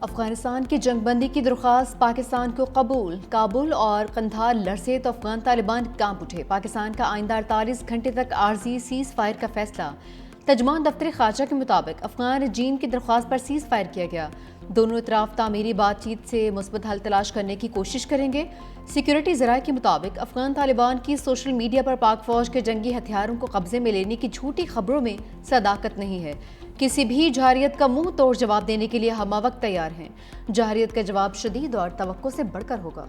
अफगानिस्तान की जंगबंदी की दरख्वास्त पाकिस्तान को कबूल। काबुल और कंधार लड़से तो अफगान तालिबान कांप उठे। पाकिस्तान का आइंदा 48 घंटे तक आर्जी सीज फायर का फैसला। तर्जुमान दफ्तर खारजा के मुताबिक अफगान रजीम की दरख्वास्त पर सीज फायर किया गया। दोनों इतराफ तामीरी बातचीत से मुस्बत हल तलाश करने की कोशिश करेंगे। सिक्योरिटी ज़राए के मुताबिक अफगान तालिबान की सोशल मीडिया पर पाक फौज के जंगी हथियारों को कब्जे में लेने की झूठी खबरों में सदाकत नहीं है। किसी भी जारियत का मुंह तोड़ जवाब देने के लिए हम वक्त तैयार हैं। जारियत का जवाब शदीद और तवक्को से बढ़कर होगा।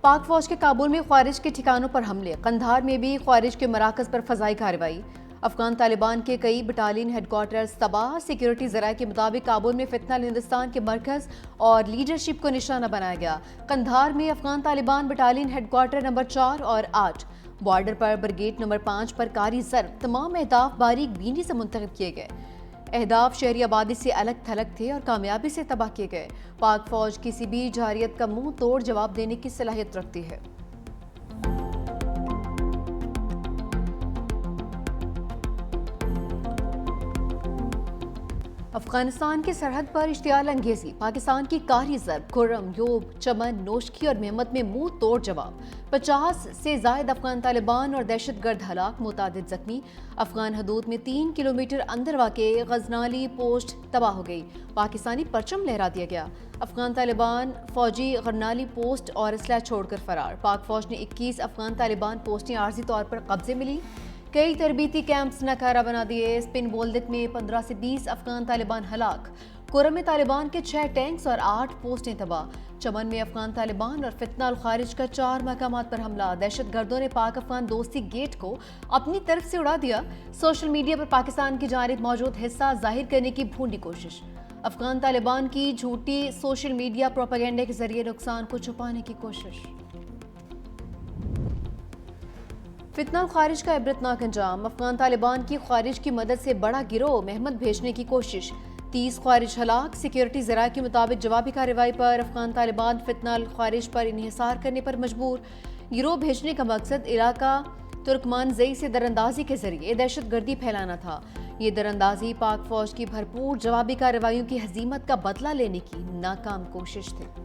पाक फौज के काबुल में ख्वारिज के ठिकानों पर हमले। कंधार में भी ख्वारिज के मराकज पर फजाई कार्रवाई। अफगान तालिबान के कई बटालियन हेडक्वार्टर्स तबाह। सिक्योरिटी ज़राए के मुताबिक काबुल में फितना हिंदुस्तान के मरकज और लीडरशिप को निशाना बनाया गया। कंधार में Afghan Taliban battalion headquarter number 4 और 8, बॉर्डर पर ब्रिगेड नंबर 5 पर कारी ज़र्ब। तमाम अहदाफ बारीक बीनी से मुंतखब किए गए। अहदाफ शहरी आबादी से अलग थलग थे और कामयाबी से तबाह किए गए। पाक फौज किसी भी जारियत का मुंह तोड़ जवाब देने की सलाहियत रखती है। अफगानिस्तान की सरहद पर इश्तियाल अंगेजी। पाकिस्तान की कारी ज़र्ब। खुर्रम, योब, चमन, नोशकी और मेहमत में मुंह तोड़ जवाब। 50 से जायद अफगान तालिबान और दहशतगर्द हलाक, मुतादिद जख्मी। अफगान हदूद में 3 किलोमीटर अंदर वाक़े गजनाली पोस्ट तबाह हो गई। पाकिस्तानी परचम लहरा दिया गया। अफगान तालिबान फौजी गरनाली पोस्ट और असलहा छोड़कर फरार। पाक फौज ने 21 अफगान तालिबान पोस्टें आर्जी तौर पर कब्जे में ली। कई तरबीती कैंप्स नकारा बना दिए। स्पिन बोल्दिक में 15 से 20 अफगान तालिबान हलाक। कुरम में तालिबान के 6 टैंक्स और 8 पोस्टें तबाह। चमन में अफगान तालिबान और फितना अल खारिज का 4 मकामात पर हमला। दहशतगर्दों ने पाक अफगान दोस्ती गेट को अपनी तरफ से उड़ा दिया। सोशल मीडिया पर पाकिस्तान की जानिब मौजूद हिस्सा जाहिर करने की भूंडी कोशिश। अफगान तालिबान की झूठी सोशल मीडिया प्रोपेगेंडे के जरिए नुकसान को छुपाने की कोशिश। फितना खारिज का इबरतनाक अंजाम। अफगान तालिबान की खारिज की मदद से बड़ा गिरोह मेहमत भेजने की कोशिश। 30 खारिज हलाक। सिक्योरिटी ज़राए के मुताबिक जवाबी कार्रवाई पर अफगान तालिबान फितना खारिज पर इन्हिसार करने पर मजबूर। गिरोह भेजने का मकसद इलाका तुर्कमान जई से दरअंदाजी के जरिए दहशत गर्दी फैलाना था। ये दरअंदाजी पाक फौज की भरपूर जवाबी कार्रवाइयों की हजीमत का बदला लेने की नाकाम कोशिश थी।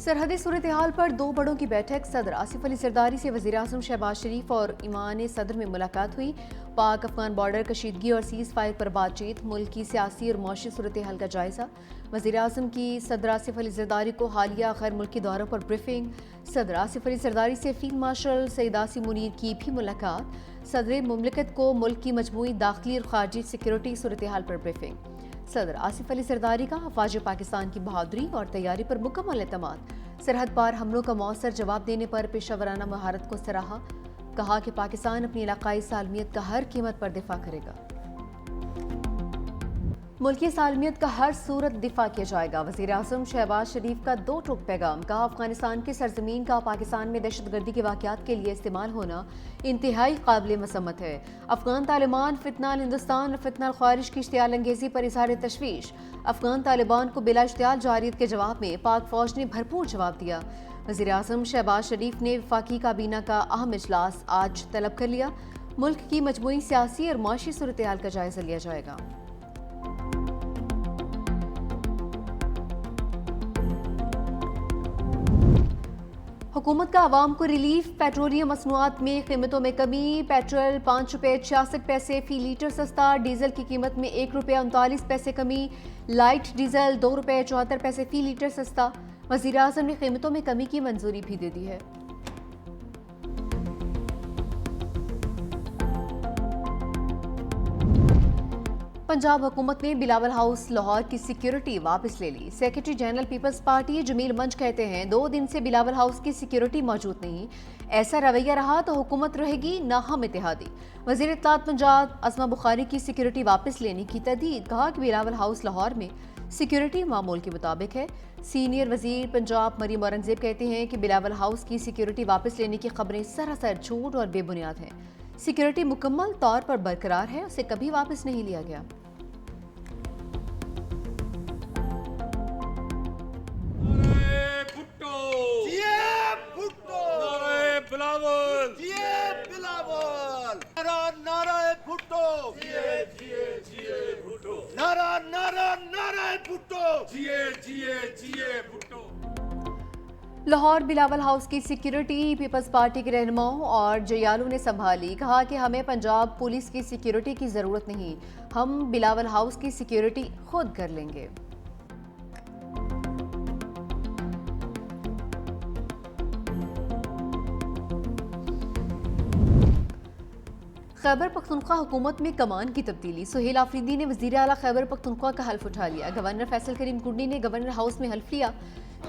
सरहदी सूरत हाल पर 2 बड़ों की बैठक। सदर आसिफ अली जरदारी से वज़ीर आज़म शहबाज शरीफ और ईमान सदर में मुलाकात हुई। पाक अफगान बॉर्डर कशीदगी और सीज फायर पर बातचीत। मुल्क की सियासी और मौशी सूरत हाल का जायजा। वज़ीर आज़म की सदर आसिफ अली जरदारी को हालिया गैर मुल्की दौरों पर ब्रीफिंग। सदर आसिफ अली जरदारी से फील्ड मार्शल सईद आसिम मुनीर की भी मुलाकात। सदर मुमलिकत को मुल्क की मजमूई दाखिली और खारजी सिक्योरिटी सूरत हाल पर ब्रीफिंग। सदर आसिफ अली जरदारी का अफवाज पाकिस्तान की बहादुरी और तैयारी पर मुकम्मल एतमाद। सरहद पार हमलों का मौसर जवाब देने पर पेशावराना महारत को सराहा। कहा कि पाकिस्तान अपनी इलाकाई सालमियत का हर कीमत पर दिफा करेगा। मुल्की सालमियत का हर सूरत दिफा किया जाएगा। वज़ीर आज़म शहबाज शरीफ का 2 टूक पैगाम। कहा अफगानिस्तान की सरजमीन का पाकिस्तान में दहशतगर्दी के वाक़यात के लिए इस्तेमाल होना इंतहाई काबिल मसम्मत है। अफगान तालिबान फितना हिंदुस्तान और फितना खारिज की इश्तियाल अंगेजी पर इज़हार तशवीश। अफगान तालिबान को बिला इश्तियाल जारियत के जवाब में पाक फौज ने भरपूर जवाब दिया। वज़ीर आज़म शहबाज शरीफ ने वफाकी काबीना का अहम इजलास आज तलब कर लिया। मुल्क की मजमूई सियासी और माशी सूरत हाल का जायजा लिया जाएगा। हुकूमत का आवाम को रिलीफ। पेट्रोलियम मसनूआत में कीमतों में कमी। पेट्रोल 5 रुपये 66 पैसे फी लीटर सस्ता। डीजल की कीमत में 1 रुपया 39 पैसे कमी। लाइट डीजल 2 रुपये 74 पैसे फी लीटर सस्ता। वज़ीर आज़म ने कीमतों में कमी की मंजूरी भी दे दी है। पंजाब हुकूमत ने बिलावल हाउस लाहौर की सिक्योरिटी वापस ले ली। Secretary general people's party Jamil मंच कहते हैं 2 दिन से बिलावल हाउस की सिक्योरिटी मौजूद नहीं। ऐसा रवैया रहा तो हुकूमत रहेगी नाहम इत्तेहादी। वज़ीर इत्तलात पंजाब असमा बुखारी की सिक्योरिटी वापस लेने की तहदीद। कहा कि बिलावल हाउस लाहौर में सिक्योरिटी मामूल के मुताबिक है। सीनियर वजीर पंजाब मरीम औरंगजेब कहते हैं कि बिलावल हाउस की सिक्योरिटी वापस लेने की खबरें सरासर झूठ और बेबुनियाद हैं। सिक्योरिटी मुकम्मल तौर पर बरकरार है, उसे कभी वापस नहीं लिया गया। नारा नारा नारा भुट्टो, जिए जिए जिए भुट्टो। लाहौर बिलावल हाउस की सिक्योरिटी पीपल्स पार्टी के रहनुमाओं और जयालू ने संभाली। कहा कि हमें पंजाब पुलिस की सिक्योरिटी की जरूरत नहीं, हम बिलावल हाउस की सिक्योरिटी खुद कर लेंगे। खैबर पख्तूनख्वा हुकूमत में कमान की तब्दीली। सुहेल आफरीदी ने वज़ीर आला खैबर पख्तूनख्वा का हल्फ उठा लिया। गवर्नर फैसल करीम कुंडी ने गवर्नर हाउस में हल्फ लिया।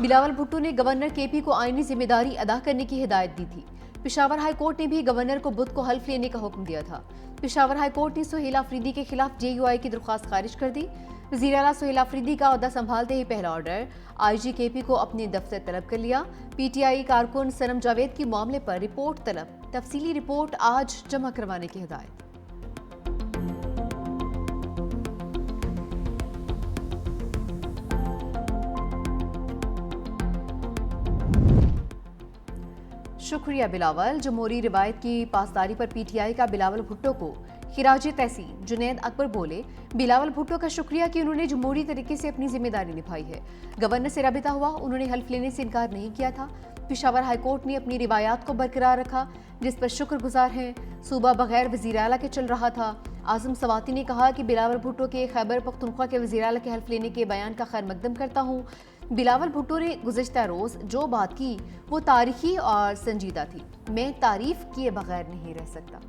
बिलावल भुट्टो ने गवर्नर केपी को आईनी जिम्मेदारी अदा करने की हिदायत दी थी। पेशावर हाई कोर्ट ने भी गवर्नर को बुध को हल्फ लेने का हुक्म दिया था। पेशावर हाई कोर्ट ने सुहेल आफरीदी के खिलाफ JUI की दरख्वास्त खारिज कर दी। वज़ीर आला सुहेल आफरीदी का ओहदा संभालते ही पहला ऑर्डर, IG KP को अपने दफ्तर तलब कर लिया। PTI कारकुन सनम जावेद की मामले पर रिपोर्ट तलब, तफसीली रिपोर्ट आज जमा करवाने की हिदायत। शुक्रिया बिलावल। जमहूरी रिवायत की पासदारी पर PTI का बिलावल भुट्टो को खिराज तहसीन। जुनैद अकबर बोले, बिलावल भुट्टो का शुक्रिया कि उन्होंने जमहूरी तरीके से अपनी जिम्मेदारी निभाई है। गवर्नर से राबिता हुआ, उन्होंने हल्फ लेने से इनकार नहीं किया था। पेशावर हाई कोर्ट ने अपनी रिवायात को बरकरार रखा, जिस पर शुक्रगुजार हैं। सूबा बगैर वज़ीर आला के चल रहा था। आज़म सवाती ने कहा कि बिलावल भुट्टो के खैबर पख्तूनख्वा के वज़ीर आला के हल्फ लेने के बयान का खैर मकदम करता हूँ। बिलावल भुट्टो ने गुज़िश्ता रोज़ जो बात की वो तारीखी और संजीदा थी। मैं तारीफ किए बगैर नहीं रह सकता।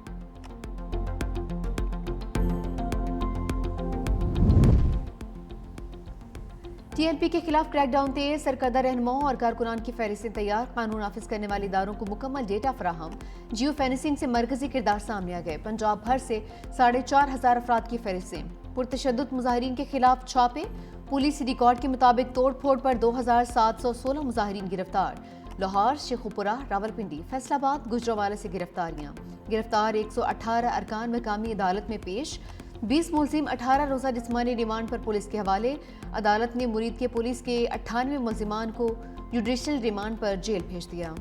TLP के खिलाफ क्रैकडाउन तेज। सरकर्दा रहनुमाओं और कारकुनान की फहरिस्तें तैयार। कानून नाफिज करने वाले इदारों को मुकम्मल डेटा फराहम। जियो फेंसिंग से मरकजी किरदार सामने आ गए। पंजाब भर से 4,500 अफराद की फहरिस्तें। पुरतशद्दुद मुजाहिरीन के खिलाफ छापे। पुलिस रिकॉर्ड के मुताबिक तोड़ फोड़ पर 2,716 मुजाहिरीन गिरफ्तार। लाहौर, शेखुपुरा, रावलपिंडी, फैसलाबाद, गुजरावाला से गिरफ्तारियां। गिरफ्तार 118 अरकान मकामी अदालत में पेश। 20 मुलजिम 18 रोज़ा जिस्मानी रिमांड पर पुलिस के हवाले। अदालत ने मुरीद के पुलिस के 98 मुलजिमान को जुडिशल रिमांड पर जेल भेज दिया।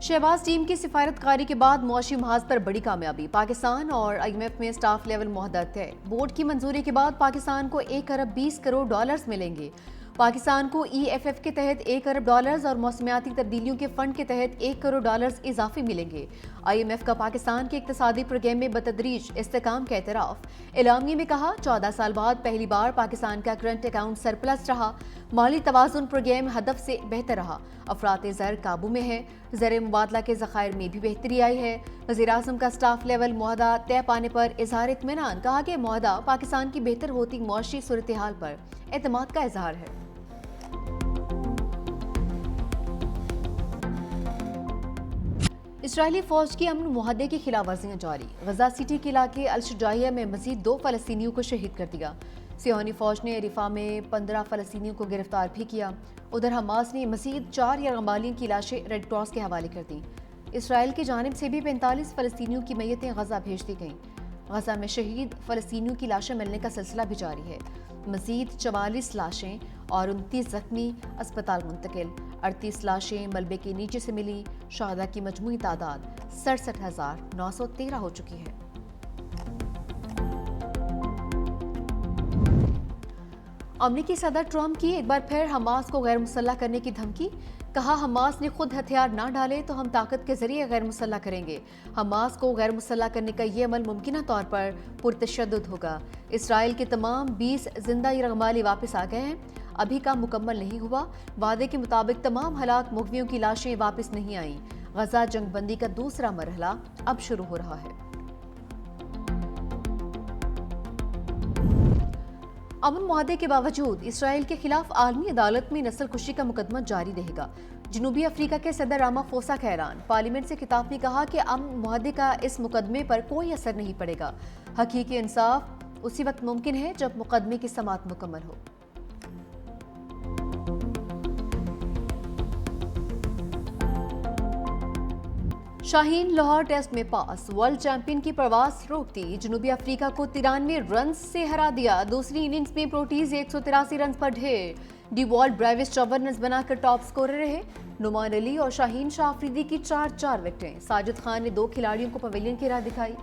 शहबाज टीम की सिफारतकारी के बाद मुआशी महाज पर बड़ी कामयाबी। पाकिस्तान और IMF में स्टाफ लेवल मुहदत है। बोर्ड की मंजूरी के बाद पाकिस्तान को 1 अरब 20 करोड़ डॉलर्स मिलेंगे। पाकिस्तान को EFF के तहत 1 अरब डॉलर्स और मौसमियाती तब्दीलियों के फंड के तहत 1 करोड़ डॉलर्स इजाफी मिलेंगे। IMF का पाकिस्तान के इक्तसादी प्रोग्राम में बतदरीज इस्तेकाम का एतराफ। एलामिया में कहा, 14 साल बाद पहली बार पाकिस्तान का करंट अकाउंट सरप्लस रहा। माली तवाजुन प्रोग्राम हदफ से बेहतर रहा। अफरात ज़र काबू में है। ज़र मुबादला के ज़खायर में भी बेहतरी आई है। वज़ीर-ए-आज़म का स्टाफ लेवल मुआहदा तय पाने पर इजहार इत्मीनान। कहा कि मुआहदा पाकिस्तान की बेहतर होती मुआशी सूरत हाल पर एतमाद का इजहार है। इसराइली फौज की अमन मुआहदे की खिलाफ वर्जियाँ जारी। गजा सिटी के इलाके अल-शुजाइया में मजीद 2 फ़लस्तीनियों को शहीद कर दिया। सियोनी फौज ने रिफा में 15 फ़लस्तीनियों को गिरफ्तार भी किया। उधर हमास ने मजीद 4 यरगमालियों की लाशें रेड क्रॉस के हवाले कर दी। इसराइल की जानिब से भी 45 फ़लस्तीनियों की मैयतें गजा भेज दी गईं। गजा में शहीद फ़लस्तीनियों की लाशें मिलने का सिलसिला भी जारी है। मजीद 44 लाशें और 29 जख्मी अस्पताल मुंतकिल। 38 लाशें मलबे के नीचे से मिली। शहादा की मजमूई तादाद 67,913 हो चुकी है। अमरीकी सदर ट्रंप की एक बार फिर हमास को गैर मुसल्लह करने की धमकी। कहा, हमास ने खुद हथियार ना डाले तो हम ताकत के जरिए गैर मुसल्लह करेंगे। हमास को गैर मुसल्लह करने का ये अमल मुमकिन तौर पर पुरतशद्दुद होगा। इसराइल के तमाम 20 जिंदा यरगमाली वापस आ गए हैं। अभी काम मुकम्मल नहीं हुआ। वादे के मुताबिक तमाम हलाक मुगवियों की लाशें वापस नहीं आईं। गजा जंगबंदी का दूसरा मरहला अब शुरू हो रहा है। अमन मुआहदे के बावजूद इसराइल के खिलाफ आलमी अदालत में नस्ल कुशी का मुकदमा जारी रहेगा। जनूबी अफ्रीका के सदर रामाफोसा का ऐलान। पार्लियामेंट से खिताब ने कहा कि अमन मुआहदे का इस मुकदमे पर कोई असर नहीं पड़ेगा। हकीकी इंसाफ उसी वक्त मुमकिन है जब मुकदमे की समाअत मुकम्मल हो। शाहीन लाहौर टेस्ट में पास। वर्ल्ड चैंपियन की प्रवास रोक दी। जनूबी अफ्रीका को 93 रन से हरा दिया। दूसरी इनिंग्स में प्रोटीज 183 रन पर ढेर। डिवॉल्ट ब्रेविस 54 रन बनाकर टॉप स्कोरर रहे। नुमान अली और शाहीन शाह अफरीदी की 4-4 विकेटें। साजिद खान ने 2 खिलाड़ियों को पवेलियन की राह दिखाई।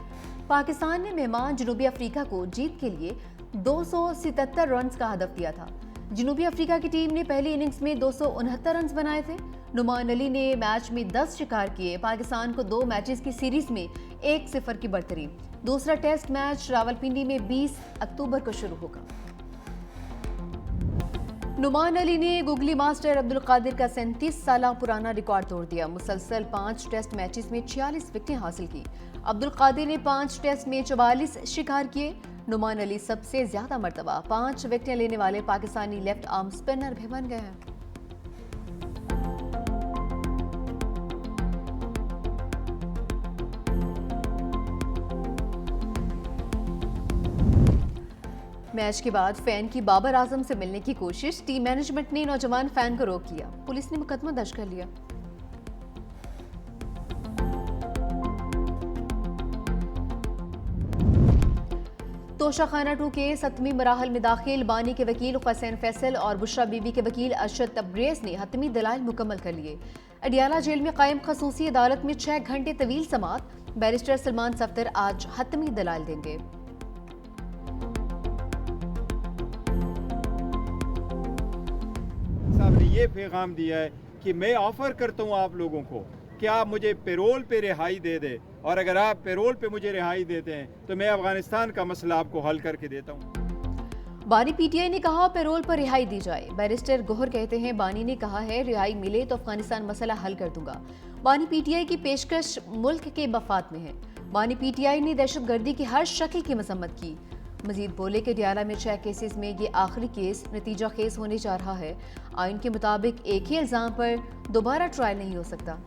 पाकिस्तान ने मेहमान जनूबी अफ्रीका को जीत के लिए 277 रन का हदफ दिया था। जनूबी अफ्रीका की टीम ने पहली इनिंग्स में 269 रन बनाए थे। नुमान अली ने मैच में 10 शिकार किए। पाकिस्तान को 2 मैचेस की सीरीज में 1-0 की बढ़तरी। दूसरा टेस्ट मैच रावलपिंडी में 20 अक्टूबर को शुरू होगा। नुमान अली ने गुगली मास्टर अब्दुल कादिर का 37 साल पुराना रिकॉर्ड तोड़ दिया। मुसलसल 5 टेस्ट मैचेस में 46 विकेटें हासिल की। अब्दुल कादिर ने 5 टेस्ट में 44 शिकार किए। नुमान अली सबसे ज्यादा मर्तबा 5 विकेटें लेने वाले पाकिस्तानी लेफ्ट आर्म स्पिनर भी बन गए हैं। मैच के बाद फैन की बाबर आजम से मिलने की कोशिश। टीम मैनेजमेंट ने नौजवान फैन को रोक लिया। पुलिस ने मुकदमा दर्ज कर लिया। तोशाखाना 2 के 7वीं मराहल में दाखिल बानी के वकील हुसैन फैसल और बुशरा बीबी के वकील अरशद तब्रेज़ ने हतमी दलाइल मुकम्मल कर लिए। अडियाला जेल में कायम खसूसी अदालत में 6 घंटे तवील समाअत। बैरिस्टर सलमान सफ्दर आज हतमी दलाइल देंगे। साहब ने ये पैगाम दिया है कि मैं ऑफर करता हूँ आप लोगों को कि आप मुझे पेरोल पे रिहाई दे दे, और अगर आप पेरोल पे मुझे रिहाई देते हैं तो मैं अफगानिस्तान का मसला आपको हल करके देता हूँ। बानी पीटीआई ने कहा पेरोल पर रिहाई दी जाए। बैरिस्टर गोहर कहते हैं बानी ने कहा है रिहाई मिले तो अफगानिस्तान मसला हल कर दूंगा। बानी पीटीआई की पेशकश मुल्क के मफाद में है। बानी पीटीआई ने दहशतगर्दी की हर शक्ल की मजम्मत की। मजीद बोले कि डियाला में 6 केसेस में ये आखिरी केस नतीजा खेज होने जा रहा है। आइन के मुताबिक एक ही इल्जाम पर दोबारा ट्रायल नहीं हो सकता।